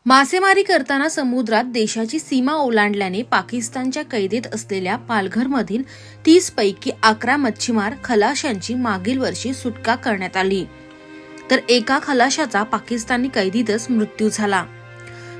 मासेमारी करताना समुद्रात देशाची सीमा ओलांडल्याने पाकिस्तानच्या कैदेत असलेल्या पालघरमधील 30 पैकी 11 मच्छीमार खलाशांची मागील वर्षी सुटका करण्यात आली, तर एका खलाशाचा पाकिस्तानी कैदीतच मृत्यू झाला.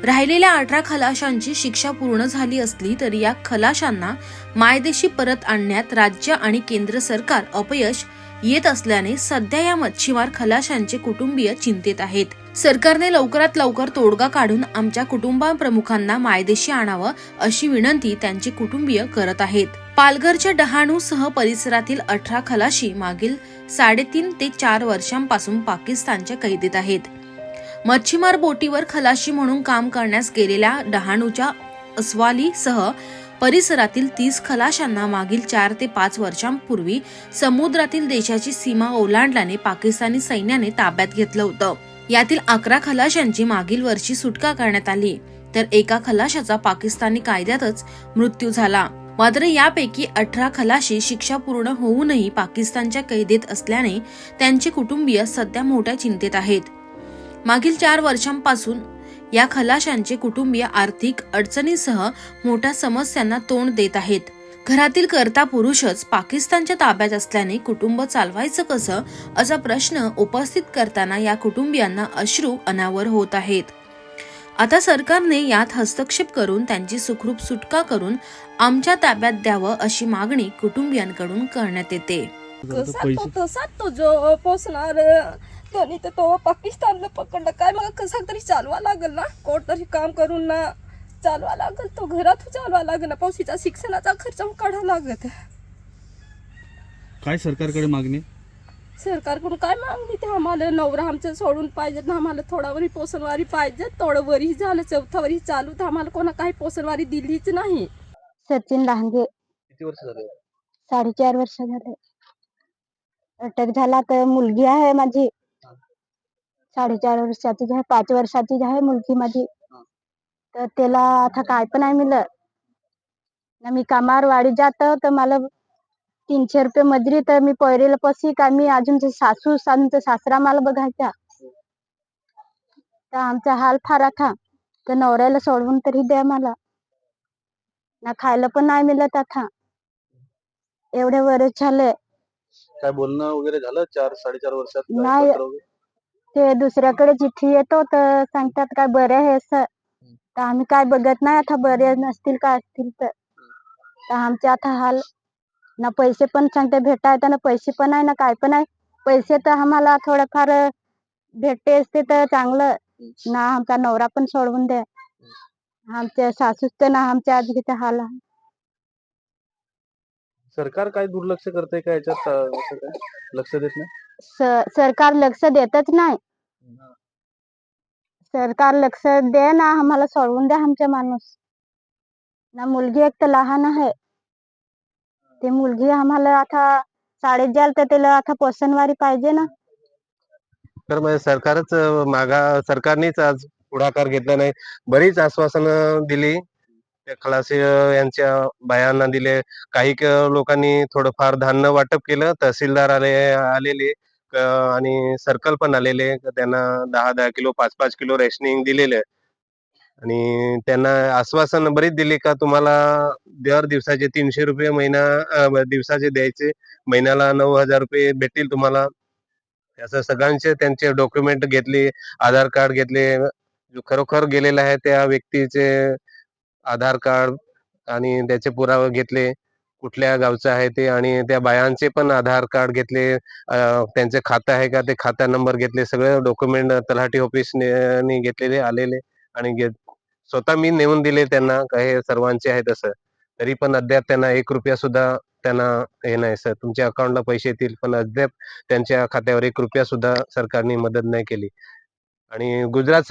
राहिलेल्या 18 खलाशांची शिक्षा पूर्ण झाली असली तरी या खलाशांना मायदेशी परत आणण्यात राज्य आणि केंद्र सरकार अपयश येत असल्याने सध्या या मच्छीमार खलाशांचे कुटुंबीय चिंतेत आहेत. सरकारने लवकरात लवकर तोडगा काढून आमच्या कुटुंबप्रमुखांना मायदेशी आणावं अशी विनंती त्यांचे कुटुंबीय करत आहेत. पालघरच्या डहाणूसह परिसरातील 18 खलाशी मागील 3.5 ते 4 वर्षांपासून पाकिस्तानच्या कैदेत आहेत. मच्छीमार बोटीवर खलाशी म्हणून काम करण्यास गेलेल्या डहाणूच्या अस्वालीसह परिसरातील 30 खलाशांना मागील 4 ते 5 वर्षांपूर्वी समुद्रातील देशाची सीमा ओलांडल्याने पाकिस्तानी सैन्याने ताब्यात घेतलं होतं. यातील 11 खलाशांची मागील वर्षी सुटका करण्यात आली, तर एका खलाशाचा पाकिस्तानी कायद्यातच मृत्यू झाला. मात्र यापैकी 18 खलाशी शिक्षा पूर्ण होऊनही पाकिस्तानच्या कैदेत असल्याने त्यांचे कुटुंबीय सध्या मोठ्या चिंतेत आहेत. मागील 4 वर्षांपासून या खलाशांचे कुटुंबीय आर्थिक अडचणींसह मोठ्या समस्यांना तोंड देत आहेत. घरातील कर्ता पुरुषच पाकिस्तानच्या ताब्यात असल्याने कुटुंब चालवायचं कसं असा प्रश्न उपस्थित करताना या कुटुंबियांना अश्रू अनावर होत आहेत. आता सरकारने यात हस्तक्षेप करून त्यांची सुखरूप सुटका करून आमच्या ताब्यात द्यावं अशी मागणी कुटुंबियांकडून करण्यात येते. कसा तो जो पोचणार त्यांनी तर तो पाकिस्तानला पकडलं काय, मग कसा तरी चालवा लागल ना, कोण तरी काम करून ना चालवा लागल, तो घरात चालवा लागल ना, पावसाचा शिक्षणाचा खर्च काढावा लागत. काय सरकारकडे मागणी? सरकारकडून काय मागणी, ते आम्हाला नवरा आमचं सोडून पाहिजे ना, आम्हाला थोडावरी पोषणवारी पाहिजे. थोडं वरी झालं, चौथावरी चालू, तर आम्हाला कोणा काही पोषणवारी दिलीच नाही. सचिन लांगे. किती वर्ष झाले? 4.5 वर्ष झाले. अटक झाला तर मुलगी आहे माझी 4.5 वर्षाची आहे, 5 वर्षाची आहे मुलगी माझी. तर त्याला आता काय पण नाही मिळत ना. मी कामावर वाडी जातो तर मला 300 रुपये मजुरी, तर मी पैरेला पशी का मी अजून सासू सासरा मला बघायचा. तर आमचा हाल फार आता, तर नवऱ्याला सोडवून तरी द्या मला ना. खायला पण नाही मिळत आता, एवढे वर्ष झाले. काय बोलणं वगैरे झालं 4-4.5 वर्षात? नाही, ते दुसऱ्याकडे चिठ्ठी येतो तर सांगतात काय बरे आहे असं, तर आम्ही काय बघत नाही आता, बरे नसतील का असतील तर आमचे आता हाल ना. पैसे पण सांगते भेटायला ना, पैसे पण आहे ना, काय पण आहे. पैसे तर आम्हाला थोडंफार भेटते असते तर चांगलं ना. आमचा नवरा पण सोडवून द्या, आमच्या सासूच तर ना आमच्या आजीचा हाल आहे. सरकार काय दुर्लक्ष करते का याच्यात? असं काय लक्ष देत नाही? सरकार लक्ष देतच नाही. सरकार लक्ष दे ना, आम्हाला सोडवून द्या आमच्या माणूस ना. मुलगी एक तर लहान आहे, ते मुलगी आम्हाला आता शाळेत जायला तर त्याला आता पोषणवारी पाहिजे ना. तर मग सरकारनेच आज पुढाकार घेतला नाही. बरीच आश्वासनं दिली, त्या खलासी यांच्या बायांना दिले. काही लोकांनी थोडंफार धान्य वाटप केलं. तहसीलदार आलेले आणि सर्कल पण आलेले, त्यांना 10-10 किलो 5-5 किलो रेशनिंग दिलेले. आणि त्यांना आश्वासन बरीच दिली का तुम्हाला दर दिवसाचे 300 रुपये दिवसाचे द्यायचे, महिन्याला 9,000 रुपये भेटतील तुम्हाला. असं सगळ्यांचे त्यांचे डॉक्युमेंट घेतले, आधार कार्ड घेतले. जो खरोखर गेलेला आहे त्या व्यक्तीचे आधार कार्ड आणि त्याचे पुरावे घेतले, कुठल्या गावचं आहे ते, आणि त्या बायांचे पण आधार कार्ड घेतले. त्यांचे खातं आहे का ते खाता नंबर घेतले. सगळे डॉक्युमेंट तलाठी ऑफिसने घेतलेले आलेले आणि स्वतः मी नेऊन दिले त्यांना, काही सर्वांचे आहे तसं. तरी पण अद्याप त्यांना 1 रुपया सुद्धा त्यांना हे नाही. सर तुमच्या अकाउंटला पैसे येतील, पण अद्याप त्यांच्या खात्यावर 1 रुपया सुद्धा सरकारने मदत नाही केली. आणि गुजरात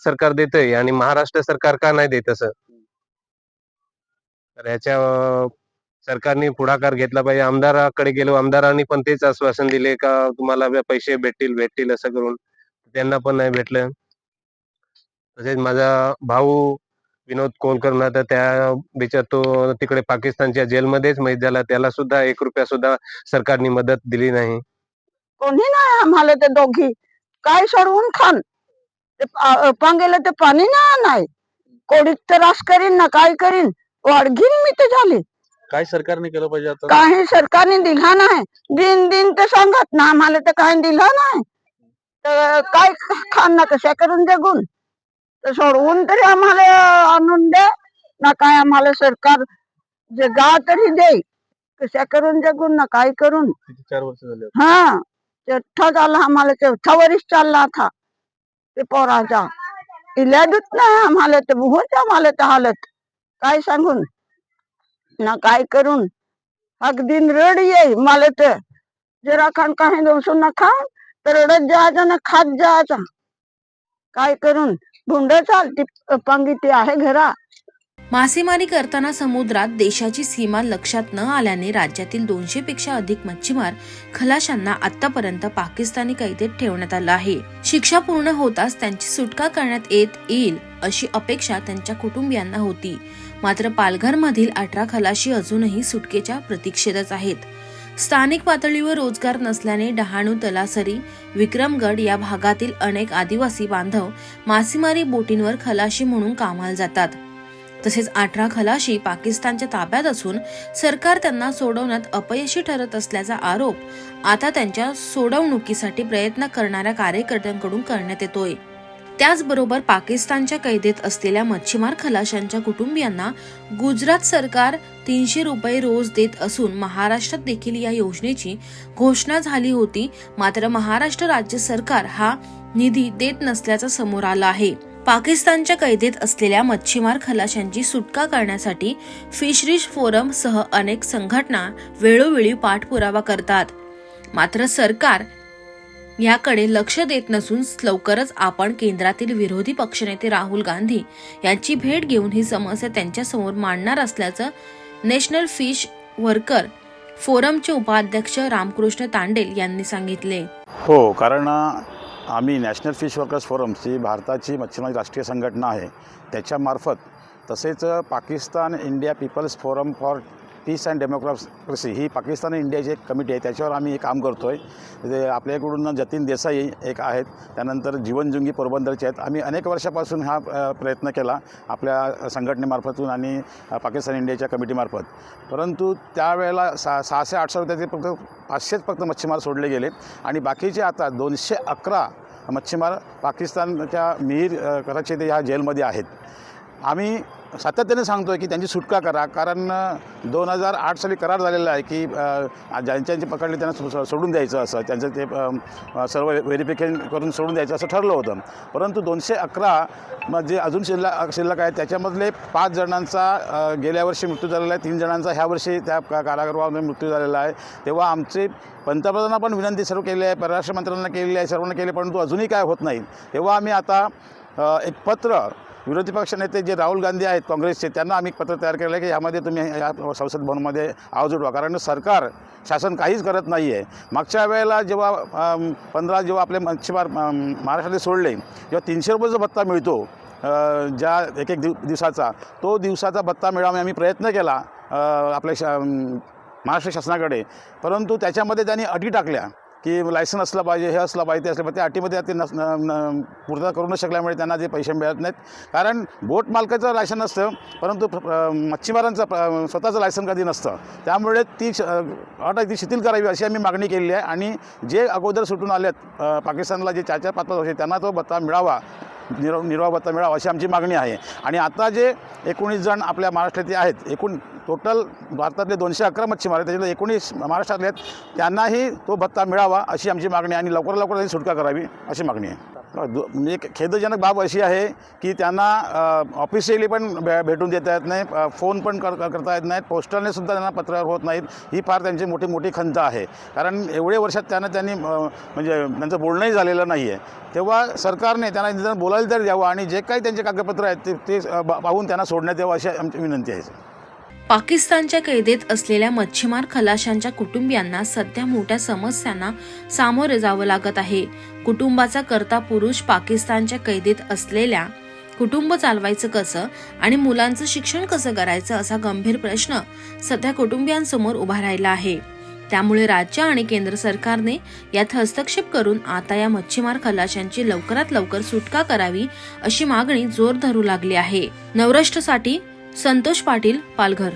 सरकार देतंय आणि महाराष्ट्र सरकार का नाही देत असं? तर ह्याच्या सरकारने पुढाकार घेतला पाहिजे. आमदाराकडे गेलो, आमदारांनी पण तेच आश्वासन दिले का तुम्हाला पैसे भेटतील असं करून. त्यांना पण नाही भेटलं. तसेच माझा भाऊ विनोद कोलकर, तर त्या तो तिकडे पाकिस्तानच्या जेलमध्येच माहीत झाला. त्याला सुद्धा 1 रुपया सुद्धा सरकारने मदत दिली नाही. कोणी नाही आम्हाला, ते दोघी काय सोडवून खान. गेलं तर पाणी नाही कोडीत त्रास करीन ना काय करीन वाढगीन मी तर झाली. काय सरकारने केलं पाहिजे आता? काही सरकारने दिला नाही. दिन तर सांगत ना आम्हाला तर काही दिलं नाही. तर काय खाण ना कशा करून जगून तर सोडवून तरी आम्हाला आणून दे ना काय आम्हाला सरकार जगा तरी दे कशा करून जगून ना काय करून. किती 4 वर्ष झाले? हा चौथा झाला आम्हाला चौथा वर्ष चालला था ते पोराचा इलाजच नाही आम्हाला तर बहुत आम्हाला तर हालत काय सांगून ना काय करून. अगदी रड येई मला तर जरा खान काही दोसून ना खा तर रडत जायचं ना खात जायचा काय करून. भुंड चालती पंगीती आहे घरा. मासेमारी करताना समुद्रात देशाची सीमा लक्षात न आल्याने राज्यातील 200 पेक्षा अधिक मच्छीमार खलाशांना आतापर्यंत पाकिस्तानी कैदेत ठेवण्यात आलं आहे. शिक्षा पूर्ण होताच त्यांची सुटका करण्यात येईल अशी अपेक्षा त्यांच्या कुटुंबियांना होती. मात्र पालघरमधील 18 खलाशी अजूनही सुटकेच्या प्रतीक्षेतच आहेत. स्थानिक पातळीवर रोजगार नसल्याने डहाणू, तलासरी, विक्रमगड या भागातील अनेक आदिवासी बांधव मासेमारी बोटींवर खलाशी म्हणून कामाला जातात. तसेच 18 खलाशी पाकिस्तानच्या ताब्यात असून सरकार त्यांना सोडवण्यात अपयशी ठरत असल्याचा आरोप आता त्यांच्या सोडवणुकीसाठी प्रयत्न करणाऱ्या कार्यकर्त्यांकडून करण्यात येतोय. त्याचबरोबर पाकिस्तानच्या कैदेत असलेल्या मच्छीमार खलाशांच्या कुटुंबियांना गुजरात सरकार 300 रुपये रोज देत असून महाराष्ट्रात देखील या योजनेची घोषणा झाली होती. मात्र महाराष्ट्र राज्य सरकार हा निधी देत नसल्याचं समोर आलं आहे. पाकिस्तानच्या कैदेत असलेल्या मच्छीमार खलाशांची सुटका करण्यासाठी फिशरीज फोरम सह अनेक संघटना वेळोवेळी पाठपुरावा करतात. मात्र सरकार याकडे लक्ष देत नसून लवकरच आपण केंद्रातील विरोधी पक्षनेते राहुल गांधी यांची भेट घेऊन ही समस्या त्यांच्यासमोर मांडणार असल्याचं नॅशनल फिश वर्कर फोरमचे उपाध्यक्ष रामकृष्ण तांडेल यांनी सांगितले. हो, कारण आम्ही नॅशनल फिश वर्कर्स फोरमची भारताची मच्छीमारी राष्ट्रीय संघटना आहे त्याच्यामार्फत तसेच Pakistan India people's forum for peace and democracy ही पाकिस्तान इंडियाची एक कमिटी आहे त्याच्यावर आम्ही हे काम करतो आहे. आपल्याकडून जतीन देसाई एक आहेत, त्यानंतर जीवनजुंगी पोरबंदरचे आहेत. आम्ही अनेक वर्षापासून हा प्रयत्न केला आपल्या संघटनेमार्फतून आणि पाकिस्तान इंडियाच्या कमिटीमार्फत. परंतु त्यावेळेला 600-800 रुपयाचे फक्त 500 फक्त मच्छीमार सोडले गेले आणि बाकीचे आता 211 मच्छीमार पाकिस्तानच्या मिहीर कराची ह्या जेलमध्ये आहेत. आम्ही सातत्याने सांगतो आहे की त्यांची सुटका करा, कारण 2008 साली करार झालेला आहे की ज्यांची पकडले त्यांना सोडून द्यायचं असं त्यांचं ते सर्व व्हेरिफिकेशन करून सोडून द्यायचं असं ठरलं होतं. परंतु 211 जे अजून शिल्लक आहे त्याच्यामधले 5 जणांचा गेल्या वर्षी मृत्यू झालेला आहे, 3 जणांचा ह्या वर्षी त्या कारागृहामध्ये मृत्यू झालेला आहे. तेव्हा आमचे पंतप्रधानांना पण विनंती सर्व केली आहे, परराष्ट्र मंत्र्यांना केलेली आहे, सर्वांना केली, परंतु अजूनही काय होत नाही. तेव्हा आम्ही आता एक पत्र विरोधी पक्ष नेते जे राहुल गांधी आहेत काँग्रेसचे त्यांना आम्ही पत्र तयार केलं आहे की यामध्ये तुम्ही या संसद भवनमध्ये आवाज उठवा, कारण सरकार शासन काहीच करत नाही आहे. मागच्या वेळेला जेव्हा 15 जेव्हा आपले मच्छीमार महाराष्ट्रातले सोडले जेव्हा 300 रुपयाचा भत्ता मिळतो ज्या एक दिवसाचा तो दिवसाचा भत्ता मिळावा आम्ही प्रयत्न केला आपल्या महाराष्ट्र शासनाकडे, परंतु त्याच्यामध्ये त्यांनी अटी टाकल्या की लायसन असलं पाहिजे, हे असलं पाहिजे, ते असलं पाहिजे. त्या अटीमध्ये ते पूर्तता करू न शकल्यामुळे त्यांना जे पैसे मिळत नाहीत. कारण बोट मालकाचं लायसन असतं परंतु मच्छीमारांचं स्वतःचं लायसन कधी नसतं. त्यामुळे ती अट ती शिथिल करावी अशी आम्ही मागणी केलेली आहे. आणि जे अगोदर सुटून आलेत पाकिस्तानला जे 4-5 वर्षे त्यांना तो भत्ता मिळावा, निर्वाह भत्ता मिळावा अशी आमची मागणी आहे. आणि आता जे 19 जण आपल्या महाराष्ट्रातले आहेत, एकूण टोटल भारतातले 211 मच्छीमार आहेत त्याच्यातले 19 महाराष्ट्रातले आहेत, त्यांनाही तो भत्ता मिळावा अशी आमची मागणी आहे आणि लवकरात लवकर त्याची सुटका करावी अशी मागणी आहे. म्हणजे खेदजनक बाब अशी आहे की त्यांना ऑफिशियली पण भेटून देता येत नाही, फोन पण करता येत नाहीत, पोस्टलने सुद्धा त्यांना पत्रावर होत नाहीत. ही फार त्यांची मोठी खंत आहे, कारण एवढे वर्षात त्यांनी म्हणजे त्यांचं बोलणंही झालेलं नाही आहे. तेव्हा सरकारने त्यांना निदान बोलायला तरी द्यावं आणि जे काही त्यांचे कागदपत्र आहेत ते पाहून त्यांना सोडण्यात यावं अशी आमची विनंती आहे. पाकिस्तानच्या कैदेत असलेल्या मच्छीमार खलाशांच्या कुटुंबियांना सध्या मोठ्या समस्यांना सामोरे जावं लागत आहे. कुटुंबाचा कर्ता पुरुष पाकिस्तानच्या कैदेत असलेल्या कुटुंब चालवायचं कसं आणि मुलांचं शिक्षण कसं करायचं असा गंभीर प्रश्न सध्या कुटुंबियांसमोर उभा राहिला आहे. त्यामुळे राज्य आणि केंद्र सरकारने यात हस्तक्षेप करून आता या मच्छीमार खलाशांची लवकरात लवकर सुटका करावी अशी मागणी जोर धरू लागली आहे. नवराष्ट्रसाठी संतोष पाटील, पालघर.